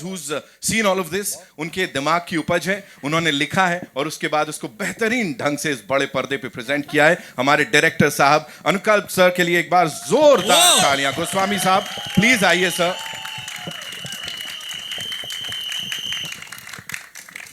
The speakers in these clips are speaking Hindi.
who's seen all of this, उनके दिमाग की उपज है, उन्होंने लिखा है और उसके बाद उसको बेहतरीन ढंग से इस बड़े पर्दे पे प्रेजेंट किया है हमारे डायरेक्टर साहब अनुकल्प सर के लिए एक बार जोरदार तालियां। गोस्वामी साहब प्लीज आइए sir.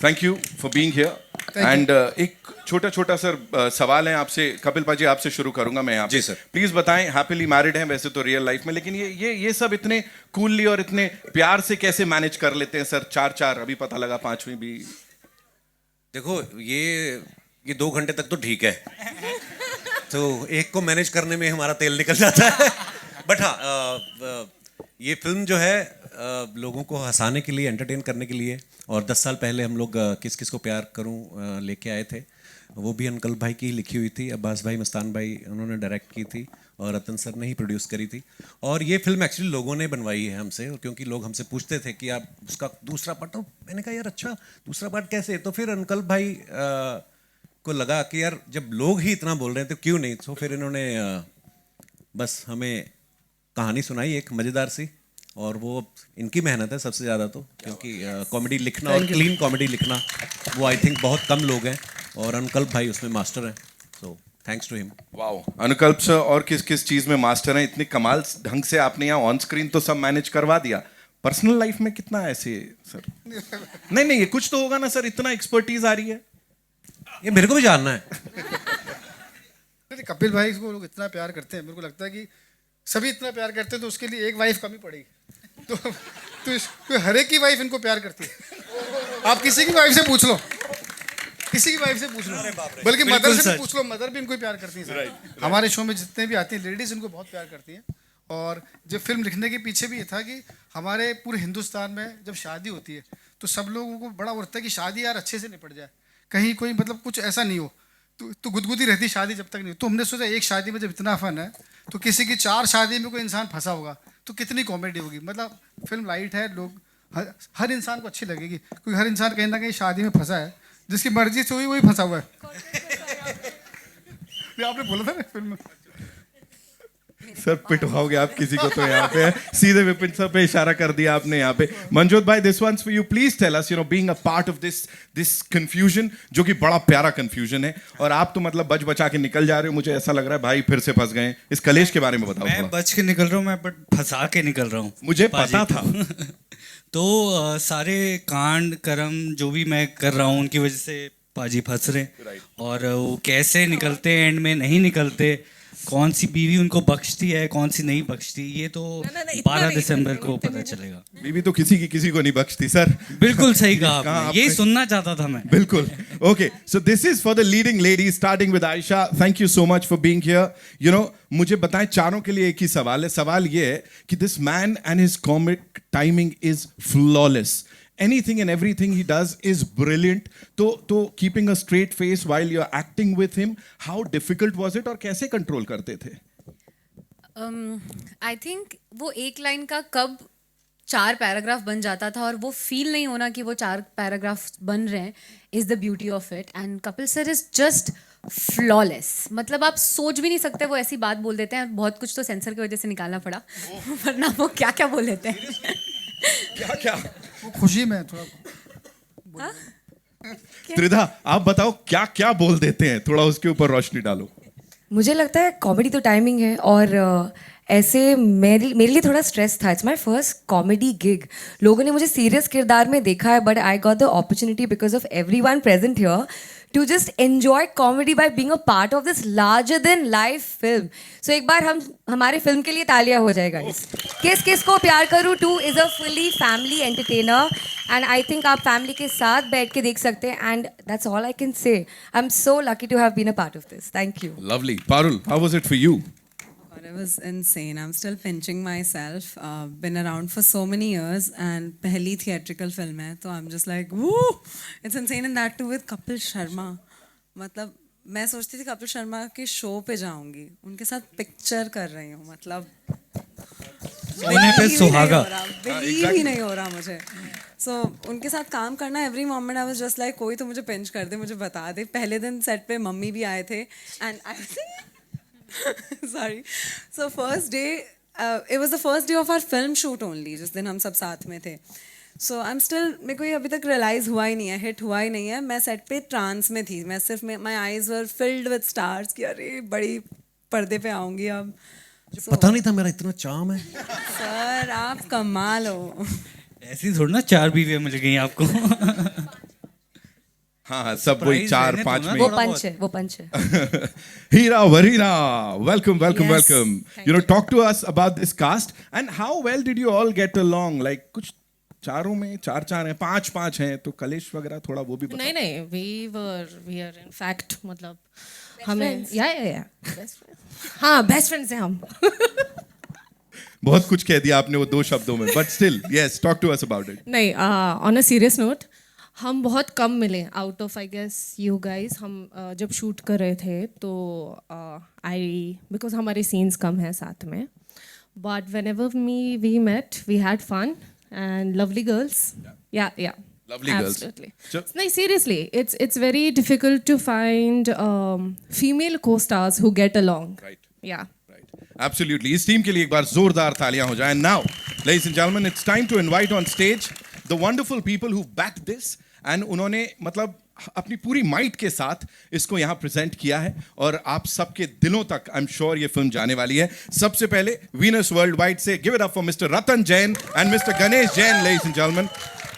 Thank you for being here and एक छोटा छोटा सर सवाल है आपसे, कपिल पाजी आपसे शुरू करूंगा मैं यहाँ। जी सर। प्लीज बताएं, हैप्पीली मैरिड हैं वैसे तो रियल लाइफ में, लेकिन ये सब इतने कूलली और इतने प्यार से कैसे मैनेज कर लेते हैं सर? चार अभी पता लगा पांचवी भी। देखो ये 2 घंटे तक तो ठीक है, तो एक को मैनेज करने में हमारा तेल निकल जाता है। बट हाँ, ये फिल्म जो है लोगों को हंसाने के लिए, एंटरटेन करने के लिए, और 10 साल पहले हम लोग किस किस को प्यार करूं लेके आए थे, वो भी अनुकल्प भाई की ही लिखी हुई थी। अब्बास भाई, मस्तान भाई उन्होंने डायरेक्ट की थी और रतन सर ने ही प्रोड्यूस करी थी। और ये फिल्म एक्चुअली लोगों ने बनवाई है हमसे, क्योंकि लोग हमसे पूछते थे कि आप उसका दूसरा पार्ट, तो मैंने कहा यार अच्छा दूसरा पार्ट कैसे? तो फिर अनुकल्प भाई को लगा कि यार जब लोग ही इतना बोल रहे हैं तो क्यों नहीं। तो फिर इन्होंने बस हमें कहानी सुनाई एक मज़ेदार सी, और वो इनकी मेहनत है सबसे ज़्यादा तो, क्योंकि कॉमेडी लिखना और क्लीन कॉमेडी लिखना वो आई थिंक बहुत कम लोग हैं, और अनुकल्प भाई उसमें मास्टर हैं। So thanks to him. Wow Anukalp sir, और किस किस चीज में मास्टर हैं? इतने कमाल ढंग से आपने यहाँ ऑन स्क्रीन तो सब मैनेज करवा दिया, पर्सनल लाइफ में कितना ऐसे सर? नहीं ये कुछ तो होगा ना सर, इतना एक्सपर्टीज आ रही है। ये मेरे को भी जानना है। कपिल भाई को लोग इतना प्यार करते हैं, मेरे को लगता है कि सभी इतना प्यार करते हैं तो उसके लिए एक वाइफ कमी पड़ेगी। तो हर एक की वाइफ इनको प्यार करती है। आप किसी की वाइफ से पूछ लो, किसी की वाइफ से पूछ लो, बल्कि मदर से भी पूछ लो, मदर भी इनको ही प्यार करती है। हमारे शो में जितने भी आती हैं लेडीज इनको बहुत प्यार करती हैं। और जब फिल्म लिखने के पीछे भी ये था कि हमारे पूरे हिंदुस्तान में जब शादी होती है तो सब लोगों को बड़ा उड़ता है कि शादी यार अच्छे से निपट जाए, कहीं कोई मतलब कुछ ऐसा नहीं हो, तो गुदगुदी रहती शादी जब तक नहीं हो। तो हमने सोचा एक शादी में जब इतना फन है तो किसी की 4 शादी में कोई इंसान फंसा होगा तो कितनी कॉमेडी होगी। मतलब फिल्म लाइट है, लोग हर इंसान को अच्छी लगेगी, क्योंकि हर इंसान कहीं ना कहीं शादी में फंसा है, जिसकी मर्जी से हुई वही फंसा हुआ है। ये आपने बोला था ना फिल्म में। सर पिटवाओगे आप किसी को तो यहाँ पे सीधे विपिन सर पे इशारा कर दिया आपने यहाँ पे। मनजोत भाई, this one's for you, please tell us, being a part of this confusion, जो कि बड़ा प्यारा कंफ्यूजन है, और आप तो मतलब बच बचा के निकल जा रहे हो। मुझे ऐसा लग रहा है भाई फिर से फंस गए। इस कलेश के बारे में बताओ। मैं बच के निकल रहा हूँ, मैं बट फंसा के निकल रहा हूँ। मुझे पता था। तो सारे कांड कर्म जो भी मैं कर रहा हूँ उनकी वजह से पाजी फंस रहे, और वो कैसे निकलते एंड में नहीं निकलते, कौन सी बीवी उनको बख्शती है कौन सी नहीं बख्शती, ये तो 12 दिसंबर को पता चलेगा। बीवी तो किसी को नहीं बख्शती सर। बिल्कुल सही कहा आपने, यही सुनना चाहता था मैं। बिल्कुल। Okay, so this is for the leading lady, starting with Ayesha. Thank you so much for being here. मुझे बताएं, चारों के लिए एक ही सवाल है। सवाल ये है कि this man and his comic timing is flawless. Anything and everything he does is brilliant. तो keeping a straight face while you're acting with him, how difficult was it, और कैसे कंट्रोल करते थे? आई थिंक वो एक लाइन का कब 4 पैराग्राफ बन जाता था और वो फील नहीं होना कि वो 4 पैराग्राफ बन रहे हैं, is the beauty of it. And Kapil sir is just flawless. मतलब आप सोच भी नहीं सकते, वो ऐसी बात बोल देते हैं. बहुत कुछ तो सेंसर की वजह से निकालना पड़ा, वरना वो क्या क्या बोल देते हैं. क्या वो खुशी में थोड़ा त्रिधा, आप बताओ क्या क्या बोल देते हैं, थोड़ा उसके ऊपर रोशनी डालो. मुझे लगता है कॉमेडी तो टाइमिंग है, और ऐसे मेरे लिए थोड़ा स्ट्रेस था. It's my first comedy gig. लोगों ने मुझे सीरियस किरदार में देखा है, but I got the opportunity because of every one present here to just enjoy comedy by being a part of this larger than life film. So एक बार हमारे फिल्म के लिए तालियां हो जाएगा. किस किस को प्यार करूँ 2 is a fully family entertainer, and I think आप फैमिली के साथ बैठ के देख सकते हैं, and that's all I can say. I'm so lucky to have been a part of this. Thank you. Lovely. Parul, how was it for you? It was insane. I'm still pinching myself. Been around for so many years, and पहली theatrical film है, तो I'm just like, woo! It's insane, and that too with Kapil Sharma. मतलब मैं सोचती थी कपिल शर्मा के शो पे जाऊंगी, उनके साथ पिक्चर कर रही हूँ. मतलब सुहागा बिलीव ही नहीं हो रहा मुझे. So उनके साथ काम करना, every moment I was just like कोई तो मुझे पिंच कर दे, मुझे बता दे. पहले दिन सेट पे मम्मी भी आए थे, and I sorry. So first day, it was the first day of our film shoot only. जिस दिन हम सब साथ में थे. सो आई एम स्टिल, मेरे को ये अभी तक रियलाइज हुआ ही नहीं है, हिट हुआ ही नहीं है. मैं सेट पे ट्रांस में थी, मैं सिर्फ my eyes were filled with stars कि अरे बड़ी पर्दे पे आऊँगी अब. पता नहीं था मेरा इतना चार्म है. सर आप कमाल हो. ऐसी थोड़ी ना 4 बीवियाँ मिल गई आपको. हाँ सब वही Surprise 4 रहने दो 5 ना में वो थोड़ा पंच है, वो पंच है. Hira Varina, welcome, welcome, Yes, welcome. thank You know, talk to us about this cast and how well did you all get along? Like कुछ चारों में 4 हैं, 5 हैं, तो कलेश वगैरह थोड़ा वो भी बताओ. नहीं नहीं वी आर इन फैक्ट मतलब हमें या हाँ बेस्ट फ्रेंड्स हैं हम. बहुत कुछ कह दिया आपने वो 2 शब्दों में, but still, yes, talk to us about it. नहीं ऑन अ सीरियस नोट हम बहुत कम मिले out of I guess you guys. हम जब शूट कर रहे थे तो बिकॉज हमारे सीन्स कम हैं साथ में, but whenever we met we had fun and lovely girls. या Lovely girls. Absolutely. So- No, seriously, it's very difficult to find female co-stars who get along. Right. Yeah. Right. Absolutely. इस टीम के लिए एक बार जोरदार तालियां हो जाएं. Now, ladies and gentlemen, it's time to invite on stage the wonderful people who backed this and उन्होंने मतलब अपनी पूरी माइट के साथ इसको यहाँ प्रेजेंट किया है और आप सबके दिलों तक आई एम श्योर ये फिल्म जाने वाली है. सबसे पहले वीनस वर्ल्ड वाइड से give it up for mister Ratan Jain and mister Ganesh Jain. Ladies and gentleman,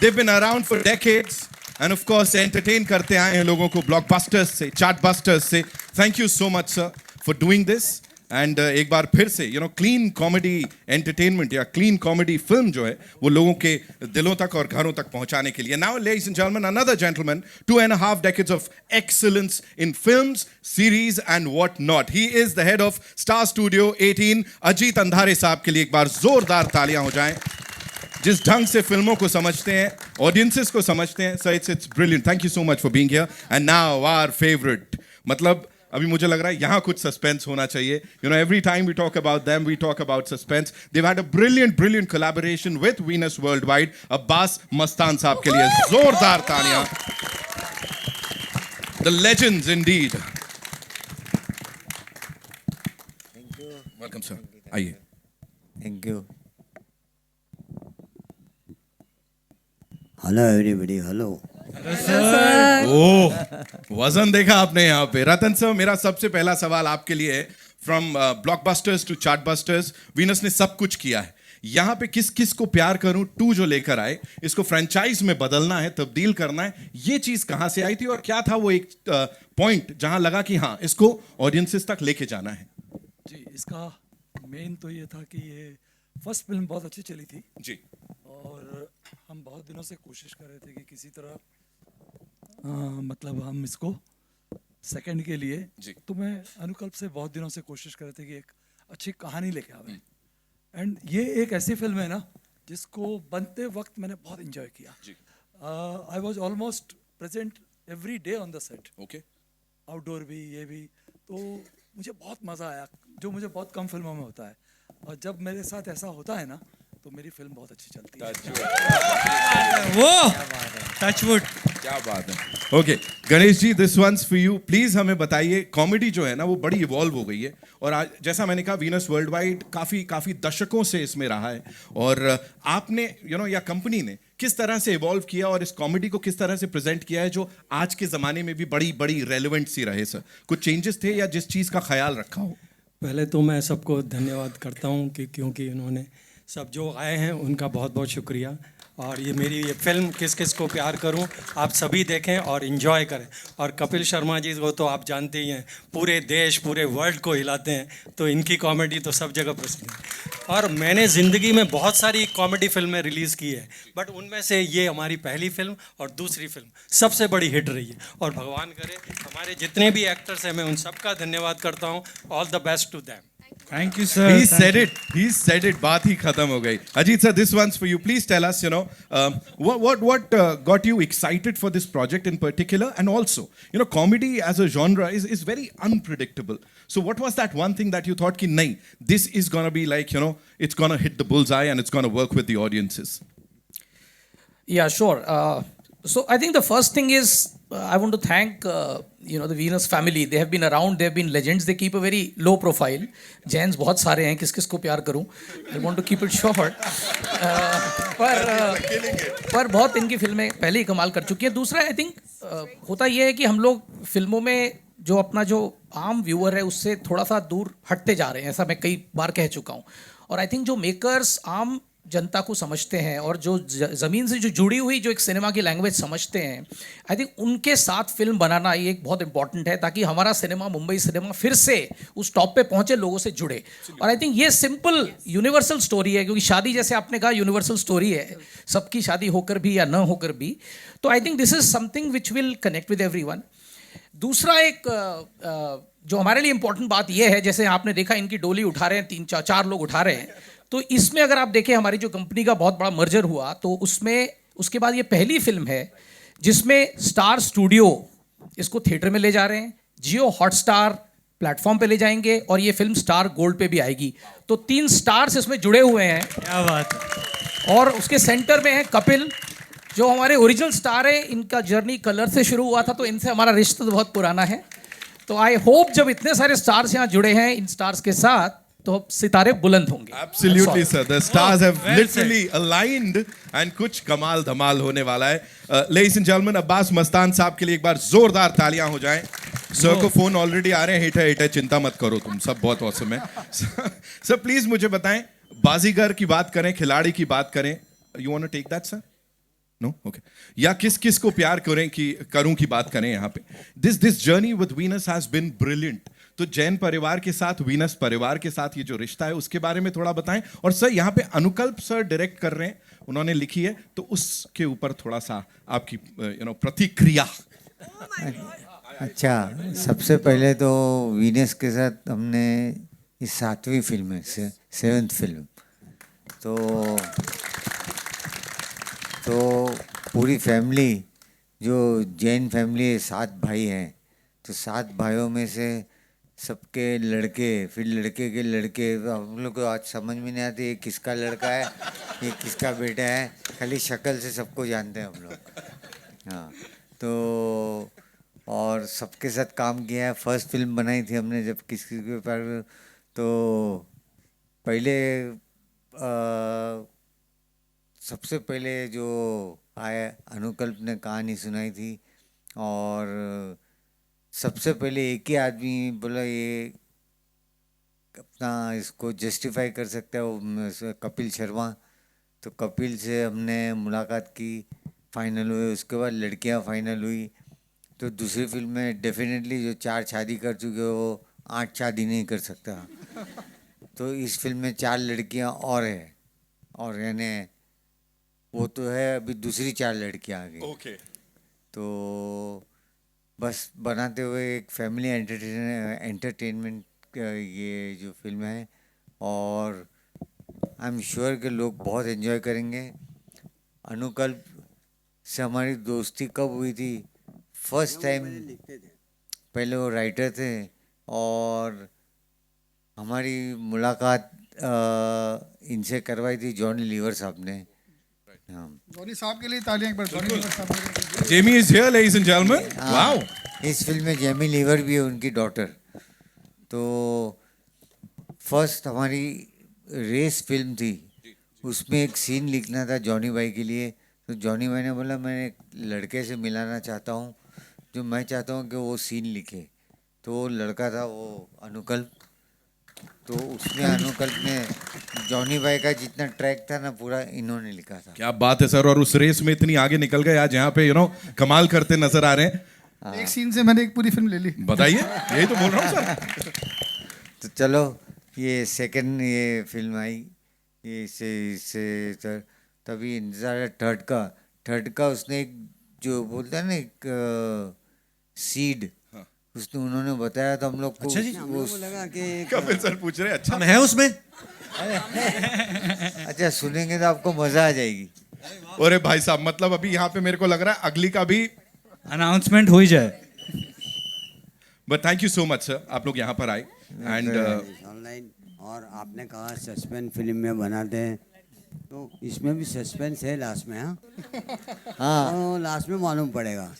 they've been around for decades and of course entertain करते आए हैं लोगों को ब्लॉकबस्टर्स से, चार्टबस्टर्स से. Thank you so much sir for doing this and एक बार फिर से क्लीन कॉमेडी एंटरटेनमेंट या क्लीन कॉमेडी फिल्म जो है वो लोगों के दिलों तक और घरों तक पहुंचाने के लिए. Now ladies and gentleman, another gentleman, 2.5 decades of excellence in films, series and what not. He is the head of Star Studio 18. Ajit अंधारे साहब के लिए एक बार जोरदार तालियां हो जाएं. जिस ढंग से फिल्मों को समझते हैं, ऑडियंसेस को समझते हैं, so it's brilliant. Thank you so much for being here. And now our favourite, मतलब अभी मुझे लग रहा है यहाँ कुछ सस्पेंस होना चाहिए. Every time we talk about them we talk about suspense. Dev had a brilliant collaboration with Venus worldwide. Abbas Mastan sahab के लिए जोरदार तालियां. The legends indeed. Welcome sir, आइए. Thank you. Hello everybody, hello. वजन देखा आपने यहाँ पे. रतन सर, मेरा सबसे पहला सवाल आपके लिए है. From blockbusters to chartbusters, Venus ने सब कुछ किया है. यहाँ पे किस किस को प्यार करूं 2 जो लेकर आए, इसको फ्रेंचाइज में बदलना है, तब्दील करना है, ये चीज कहाँ से आई थी और क्या था वो एक पॉइंट जहां लगा कि हाँ इसको ऑडियंसेस तक लेके जाना है? जी, इसका मेन तो ये था कि ये फर्स्ट फिल्म बहुत अच्छी चली थी जी. और हम बहुत दिनों से कोशिश कर रहे थे कि किसी तरह मतलब हम इसको सेकंड के लिए जी. तो मैं अनुकल्प से बहुत दिनों से कोशिश कर रहे थे कि एक अच्छी कहानी लेके आवे. एंड ये एक ऐसी फिल्म है ना जिसको बनते वक्त मैंने बहुत एंजॉय किया. I was almost present every day on the set. Okay. Outdoor भी, ये भी. तो मुझे बहुत मज़ा आया, जो मुझे बहुत कम फिल्मों में होता है. और जब मेरे साथ ऐसा होता है ना तो मेरी फिल्म बहुत अच्छी चलती है. वो टचवुड. क्या बात है. Okay Ganesh ji, this one's for you. Please हमें बताइए, कॉमेडी जो है ना वो बड़ी इवॉल्व हो गई है और आज जैसा मैंने कहा वीनस वर्ल्ड वाइड काफी दशकों से इसमें रहा है और आपने या कंपनी ने किस तरह से इवॉल्व किया और इस कॉमेडी को किस तरह से प्रेजेंट किया है जो आज के जमाने में भी बड़ी रेलेवेंट सी रहे. सर, कुछ चेंजेस थे या जिस चीज का ख्याल रखा हो? पहले तो मैं सबको धन्यवाद करता हूं कि क्योंकि उन्होंने सब जो आए हैं उनका बहुत बहुत शुक्रिया. और ये मेरी ये फिल्म किस किस को प्यार करूं, आप सभी देखें और इन्जॉय करें. और कपिल शर्मा जी को तो आप जानते ही हैं, पूरे देश पूरे वर्ल्ड को हिलाते हैं, तो इनकी कॉमेडी तो सब जगह प्रसिद्ध है. और मैंने ज़िंदगी में बहुत सारी कॉमेडी फिल्में रिलीज़ की है, बट उनमें से ये हमारी पहली फिल्म और दूसरी फिल्म सबसे बड़ी हिट रही है. और भगवान करे हमारे जितने भी एक्टर्स हैं मैं उन सबका धन्यवाद करता हूँ. All the best to them. Thank you sir. He said it. बात ही खत्म हो गई. Ajit sir, this one's for you. Please tell us, what got you excited for this project in particular, and also, comedy as a genre is very unpredictable. So, what was that one thing that you thought, ki nahi, this is gonna be like, it's gonna hit the bullseye and it's gonna work with the audiences? Yeah, sure. So I think the first thing is I want to thank you know, the Venus family, they have been around, they have been legends, they keep a very low profile. Jैन्स बहुत सारे हैं, किस किस को प्यार करूं? I want to keep it short. पर बहुत इनकी फिल्में पहले ही कमाल कर चुकी हैं. दूसरा आई थिंक होता ये है कि हम लोग फिल्मों में जो अपना जो आम व्यूअर है उससे थोड़ा सा दूर हटते जा रहे हैं, ऐसा मैं कई बार कह चुका हूँ. और आई थिंक जो मेकर्स आम जनता को समझते हैं और जो ज़मीन से जो जुड़ी हुई जो एक सिनेमा की लैंग्वेज समझते हैं, आई थिंक उनके साथ फिल्म बनाना ये एक बहुत इंपॉर्टेंट है, ताकि हमारा सिनेमा, मुंबई सिनेमा फिर से उस टॉप पे पहुंचे, लोगों से जुड़े. और आई थिंक ये सिंपल यूनिवर्सल स्टोरी है, क्योंकि शादी जैसे आपने कहा यूनिवर्सल स्टोरी है, सबकी शादी होकर भी या न होकर भी. तो I think this is something which will connect with everyone. दूसरा एक जो हमारे लिए इंपॉर्टेंट बात यह है, जैसे आपने देखा इनकी डोली उठा रहे हैं, 3-4 लोग उठा रहे हैं, तो इसमें अगर आप देखें हमारी जो कंपनी का बहुत बड़ा मर्जर हुआ, तो उसमें उसके बाद ये पहली फिल्म है जिसमें स्टार स्टूडियो इसको थिएटर में ले जा रहे हैं, जियो हॉटस्टार प्लेटफॉर्म पे ले जाएंगे, और ये फिल्म स्टार गोल्ड पे भी आएगी. तो 3 स्टार्स इसमें जुड़े हुए हैं. क्या बात. और उसके सेंटर में है कपिल, जो हमारे ओरिजिनल स्टार है. इनका जर्नी कलर से शुरू हुआ था, तो इनसे हमारा रिश्ता तो बहुत पुराना है. तो आई होप जब इतने सारे स्टार्स यहाँ जुड़े हैं इन स्टार्स के साथ, तो सितारे बुलंद होंगे. Absolutely, sir. The stars have well literally aligned and कुछ कमाल धमाल होने वाला है. Ladies and gentlemen, Abbas Mastan sahab के लिए एक बार जोरदार तालियां हो जाएं. सर को फोन ऑलरेडी आ रहे हैं, हिट है, चिंता मत करो तुम, सब बहुत औसम है. सर प्लीज मुझे बताएं, बाजीगर की बात करें, खिलाड़ी की बात करें, you want to take that sir? No, okay. या किस किस को प्यार करूं की बात करें यहाँ पे. This journey with Venus has been brilliant. तो जैन परिवार के साथ, वीनस परिवार के साथ ये जो रिश्ता है उसके बारे में थोड़ा बताएं. और सर यहाँ पे अनुकल्प सर डायरेक्ट कर रहे हैं, उन्होंने लिखी है, तो उसके ऊपर थोड़ा सा आपकी प्रतिक्रिया. अच्छा, सबसे पहले तो वीनस के साथ हमने इस 7वीं फिल्म है, 7th फिल्म, तो पूरी फैमिली, जो जैन फैमिली है, 7 भाई हैं, तो 7 भाइयों में से सबके लड़के, फिर लड़के के लड़के, हम लोग को आज समझ में नहीं आती ये किसका लड़का है, ये किसका बेटा है, खाली शक्ल से सबको जानते हैं हम लोग. हाँ, तो और सबके साथ काम किया है. फर्स्ट फिल्म बनाई थी हमने जब किसी के पर, तो पहले सबसे पहले जो आया अनुकल्प ने कहानी सुनाई थी, और सबसे पहले एक ही आदमी बोला ये अपना इसको जस्टिफाई कर सकता है, वो कपिल शर्मा. तो कपिल से हमने मुलाकात की, फाइनल हुए, उसके बाद लड़कियां फाइनल हुई. तो दूसरी फिल्म में डेफिनेटली जो 4 शादी कर चुके वो 8 शादी नहीं कर सकता. तो इस फिल्म में 4 लड़कियां और है, और यानी वो तो है, अभी दूसरी 4 लड़कियां आ गई. ओके. तो बस बनाते हुए एक फैमिली एंटरटेनमेंट ये जो फिल्म है, और आई एम श्योर कि लोग बहुत एंजॉय करेंगे. अनुकल्प से हमारी दोस्ती कब हुई थी? फर्स्ट टाइम, पहले वो राइटर थे, और हमारी मुलाकात इनसे करवाई थी जॉनी लीवर साहब ने. जॉनी साहब के लिए तालियां एक बार. जॉनी लीवर साहब, Jamie is here ladies and gentleman. Wow. इस फिल्म में जेमी लीवर भी है, उनकी डॉटर. तो फर्स्ट हमारी रेस फिल्म थी, उसमें एक सीन लिखना था जॉनी भाई के लिए. तो जॉनी भाई ने बोला मैं एक लड़के से मिलाना चाहता हूँ, जो मैं चाहता हूँ कि वो सीन लिखे. तो वो लड़का था वो अनुकल्प. तो उसमें अनुकल्प ने जॉनी भाई का जितना ट्रैक था ना, पूरा इन्होंने लिखा था. क्या बात है सर. और उस रेस में इतनी आगे निकल गए आज, यहाँ पे कमाल करते नजर आ रहे हैं. एक सीन से मैंने एक पूरी फिल्म ले ली. बताइए, यही तो बोल रहा हूँ सर. तो चलो, ये सेकंड ये फिल्म आई, ये इससे तभी इंतजार है थर्ड का उसने एक जो बोलता है ना, एक सीड, उसने उन्होंने बताया तो हम लोग को. अच्छा जी, हम लोग को लगा कि कपिल सर पूछ रहे हैं, अच्छा हम हैं उसमें. अच्छा, सुनेंगे तो आपको मजा आ जाएगी. अरे भाई साहब, मतलब अभी यहाँ पे मेरे को लग रहा है अगली का भी अनाउंसमेंट हो ही जाए. But thank you so much sir, आप लोग यहाँ पर आए. एंड ऑनलाइन, और आपने कहा सस्पेंस फिल्म में बनाते हैं, तो इसमें भी सस्पेंस है लास्ट में. हाँ, तो लास्ट में मालूम पड़ेगा.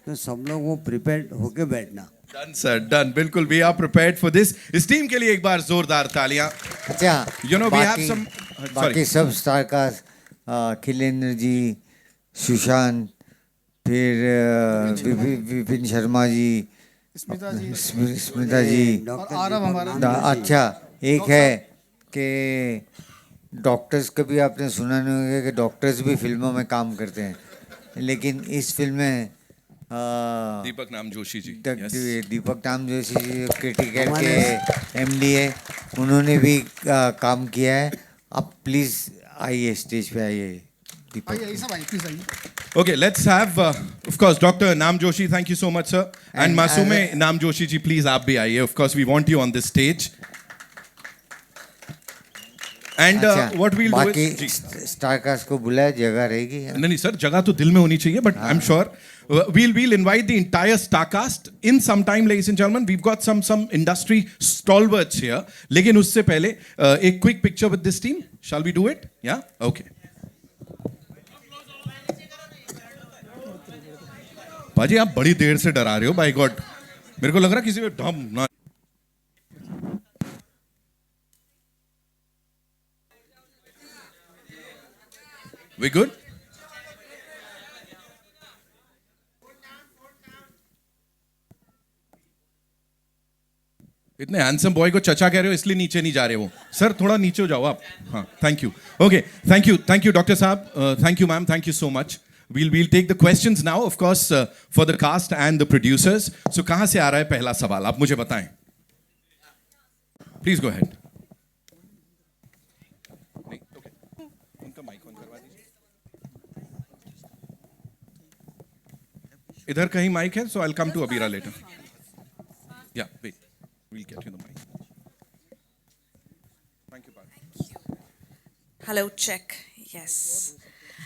तो सब लोग वो प्रिपेयर्ड होके बैठना। डन सर, डन, बिल्कुल, we are prepared for this. इस टीम के लिए एक बार जोरदार तालियां। अच्छा, You know, we have बाकी some- बाकी सब स्टार कास्ट, खिलेंद्र जी, सुशांत, फिर विपिन शर्मा जी, स्मिता जी स्मिता जी, और आरव हमारा। अच्छा, एक है कि डॉक्टर्स कभी आपने सुना नहीं होगा कि डॉक्टर्स भी फिल्मों में काम करते हैं, लेकिन इस फिल्म में दीपक नाम जोशी जी, दीपक नाम जोशी जी क्रिटिकेट के एमडी है, उन्होंने भी काम किया है। आप प्लीज़ आइए, स्टेज पे आइए दीपक। आइए सब आइए, प्लीज आइए। Okay, let's have, of course, Dr. Nam Joshi, thank you so much, sir. And Masume Nam Joshi ji, please, आप भी आइए. Of course, we want you on this stage. And what we'll do बाकी is, जी. स्टार कास्ट को बुलाया, जगह रहेगी। नहीं सर, जगह तो दिल में होनी चाहिए, but I'm sure we'll invite the entire star cast in some time, ladies and gentlemen. We've got some industry stalwarts here. लेकिन उससे पहले एक quick picture with this team. Shall we do it? Yeah? Okay. बाजी, आप बड़ी देर से डरा रहे हो, बाय गॉड, मेरे को लग रहा किसी पे डम ना। We good? इतने हैंडसम बॉय को चचा कह रहे हो, इसलिए नीचे नहीं जा रहे वो। सर थोड़ा नीचे हो जाओ आप। हाँ, thank you. Okay, thank you doctor साहब, thank you ma'am, thank you so much. We'll take the questions now, of course, for the cast and the producers. So कहाँ से आ रहा है पहला सवाल, आप मुझे बताएं। Please go ahead. उनका माइक ऑन करवा दीजिए। इधर कहीं माइक है, so I'll come to Abira later. Yeah, wait. We'll get you the mic. Thank you, Parth. Hello, check. Yes.